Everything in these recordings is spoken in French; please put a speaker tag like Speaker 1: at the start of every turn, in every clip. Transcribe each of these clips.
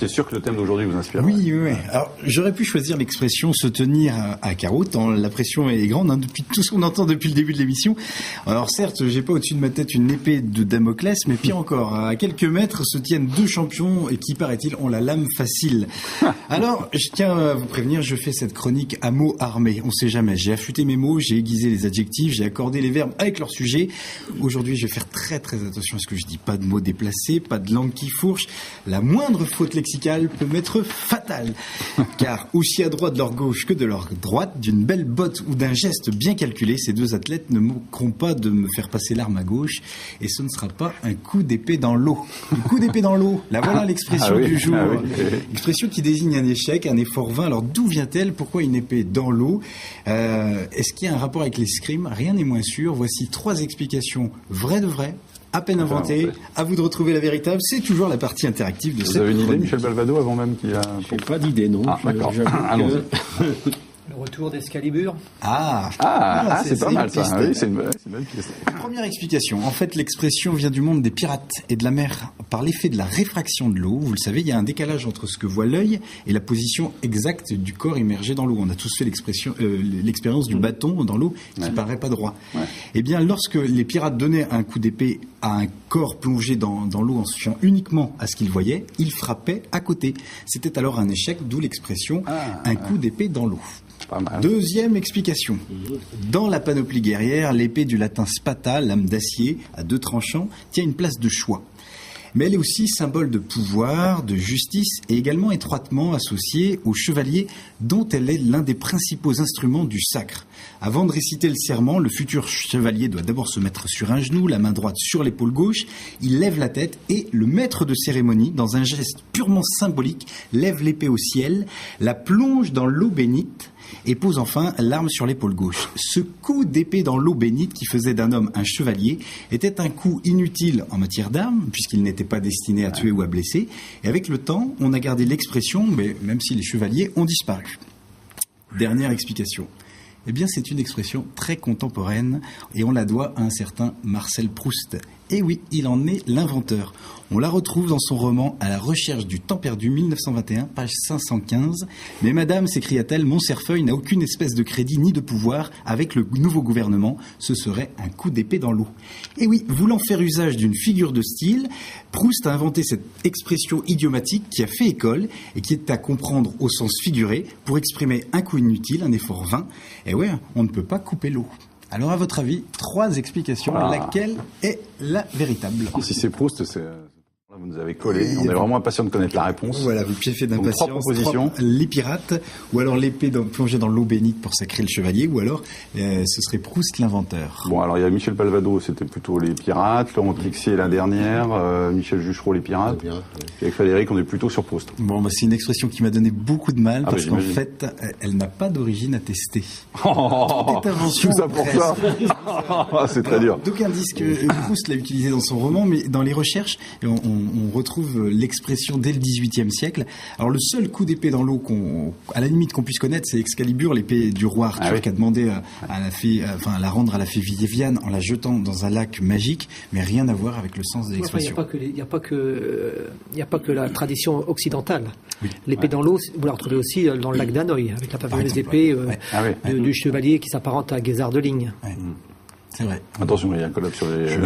Speaker 1: j'étais sûr que le thème d'aujourd'hui vous inspire.
Speaker 2: Oui. Alors, j'aurais pu choisir l'expression se tenir à carreau, tant la pression est grande, depuis tout ce qu'on entend depuis le début de l'émission. Alors, certes, j'ai pas au-dessus de ma tête une épée de Damoclès, mais pire encore, à quelques mètres se tiennent deux champions et qui, paraît-il, ont la lame facile. Alors, je tiens à vous prévenir, je fais cette chronique à mots armés. On sait jamais. J'ai affûté mes mots, j'ai aiguisé les adjectifs, j'ai accordé les verbes avec leur sujet. Aujourd'hui, je vais faire très très attention à ce que je dis. Pas de mots déplacés, pas de langue qui fourche. La moindre faute lexicale peut m'être fatale. Car aussi adroits de leur gauche que de leur droite, d'une belle botte ou d'un geste bien calculé, ces deux athlètes ne manqueront pas de me faire passer l'arme à gauche. Et ce ne sera pas un coup d'épée dans l'eau. Un coup d'épée dans l'eau, là voilà l'expression du jour. Expression qui désigne un échec, un effort vain. Alors d'où vient-elle? Pourquoi une épée dans l'eau? Est-ce qu'il y a un rapport avec l'escrime? Rien n'est moins sûr. Voici 3 explications vraies de vraies, à peine inventées. À vous de retrouver la véritable. C'est toujours la partie interactive de cette
Speaker 1: Vous avez une idée,
Speaker 2: chronique.
Speaker 1: Michel Balvado, avant même qu'il a...
Speaker 3: J'ai pas d'idée, non.
Speaker 1: Ah, d'accord. Allons-y.
Speaker 4: Le retour d'Excalibur.
Speaker 1: C'est pas mal ça. Oui, c'est une bonne pièce.
Speaker 2: Première explication. En fait, l'expression vient du monde des pirates et de la mer. Par l'effet de la réfraction de l'eau, vous le savez, il y a un décalage entre ce que voit l'œil et la position exacte du corps immergé dans l'eau. On a tous fait l'expérience du bâton dans l'eau qui paraît pas droit. Ouais. Eh bien, lorsque les pirates donnaient un coup d'épée à un corps plongé dans l'eau en se fiant uniquement à ce qu'ils voyaient, ils frappaient à côté. C'était alors un échec, d'où l'expression un coup d'épée dans l'eau. Deuxième explication. Dans la panoplie guerrière, l'épée du latin spata, lame d'acier, à 2 tranchants, tient une place de choix. Mais elle est aussi symbole de pouvoir, de justice et également étroitement associée au chevalier dont elle est l'un des principaux instruments du sacre. Avant de réciter le serment, le futur chevalier doit d'abord se mettre sur un genou, la main droite sur l'épaule gauche, il lève la tête et le maître de cérémonie, dans un geste purement symbolique, lève l'épée au ciel, la plonge dans l'eau bénite et pose enfin l'arme sur l'épaule gauche. Ce coup d'épée dans l'eau bénite qui faisait d'un homme un chevalier était un coup inutile en matière d'armes, puisqu'il n'était pas destiné à tuer ou à blesser. Et avec le temps, on a gardé l'expression, mais même si les chevaliers ont disparu. Dernière explication. Eh bien, c'est une expression très contemporaine et on la doit à un certain Marcel Proust. Et oui, il en est l'inventeur. On la retrouve dans son roman « À la recherche du temps perdu » 1921, page 515. « Mais madame, s'écria-t-elle, mon cerfeuil n'a aucune espèce de crédit ni de pouvoir. Avec le nouveau gouvernement, ce serait un coup d'épée dans l'eau. » Et oui, voulant faire usage d'une figure de style, Proust a inventé cette expression idiomatique qui a fait école et qui est à comprendre au sens figuré pour exprimer un coup inutile, un effort vain. Et ouais, on ne peut pas couper l'eau. Alors, à votre avis, 3 explications. Laquelle est la véritable?
Speaker 1: Si c'est Proust, vous nous avez collé. On est vraiment impatient de connaître la réponse.
Speaker 2: Voilà, vous pieffez d'impatience.
Speaker 1: 3 propositions.
Speaker 2: Les pirates, ou alors l'épée plongée dans l'eau bénite pour sacrer le chevalier, ou alors ce serait Proust l'inventeur.
Speaker 1: Bon, alors il y a Michel Balvado, c'était plutôt les pirates. Laurent Texier, la dernière. Michel Juchereau, les pirates. Et avec Frédéric, on est plutôt sur Proust.
Speaker 2: Bon, c'est une expression qui m'a donné beaucoup de mal, parce qu'en fait, elle n'a pas d'origine attestée.
Speaker 1: Tout ça pour ça. C'est très dur.
Speaker 2: D'aucuns disent que Proust l'a utilisé dans son roman, mais dans les recherches, on retrouve l'expression dès le XVIIIe siècle. Alors le seul coup d'épée dans l'eau à la limite qu'on puisse connaître, c'est Excalibur, l'épée du roi Arthur qui a demandé à la rendre à la fée Viviane en la jetant dans un lac magique, mais rien à voir avec le sens de l'expression.
Speaker 4: Il n'y a pas que la tradition occidentale. Oui. L'épée dans l'eau, vous la retrouvez aussi dans le lac d'Hanoï, avec la fameuse épée du chevalier qui s'apparente à Guésard de Ligne.
Speaker 2: Ouais. C'est vrai.
Speaker 1: Attention, il y a un collab sur les...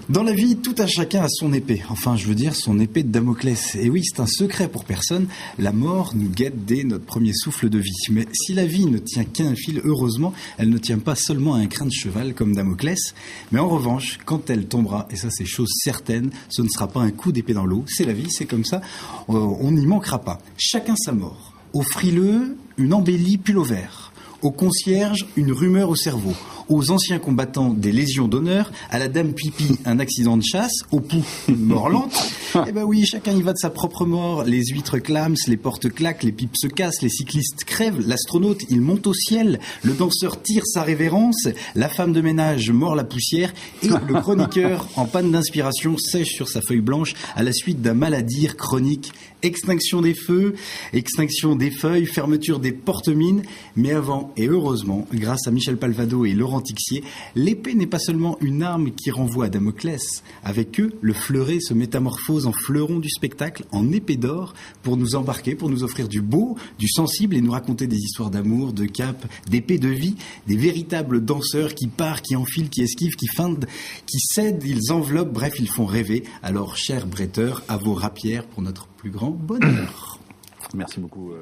Speaker 2: Dans la vie, tout à chacun a son épée. Enfin, je veux dire, son épée de Damoclès. Et oui, c'est un secret pour personne. La mort nous guette dès notre premier souffle de vie. Mais si la vie ne tient qu'à un fil, heureusement, elle ne tient pas seulement à un crin de cheval comme Damoclès. Mais en revanche, quand elle tombera, et ça c'est chose certaine, ce ne sera pas un coup d'épée dans l'eau. C'est la vie, c'est comme ça. On n'y manquera pas. Chacun sa mort. Au frileux, une embellie pull au vert. Au concierge, une rumeur au cerveau. Aux anciens combattants, des légions d'honneur. À la dame pipi, un accident de chasse. Au pou, une mort lente. Eh ben oui, chacun y va de sa propre mort. Les huîtres clament, les portes claquent, les pipes se cassent, les cyclistes crèvent. L'astronaute, il monte au ciel. Le danseur tire sa révérence. La femme de ménage mord la poussière. Et le chroniqueur, en panne d'inspiration, sèche sur sa feuille blanche à la suite d'un mal à dire chronique. Extinction des feux, extinction des feuilles, fermeture des porte-mines. Mais avant et heureusement, grâce à Michel Palvado et Laurent Tixier, l'épée n'est pas seulement une arme qui renvoie à Damoclès. Avec eux, le fleuret se métamorphose en fleuron du spectacle, en épée d'or, pour nous embarquer, pour nous offrir du beau, du sensible et nous raconter des histoires d'amour, de cap, d'épée de vie, des véritables danseurs qui partent, qui enfilent, qui esquivent, qui feintent, qui cèdent, ils enveloppent, bref, ils font rêver. Alors, chers bretteurs, à vos rapières pour notre plus grand bonheur.
Speaker 1: Merci beaucoup.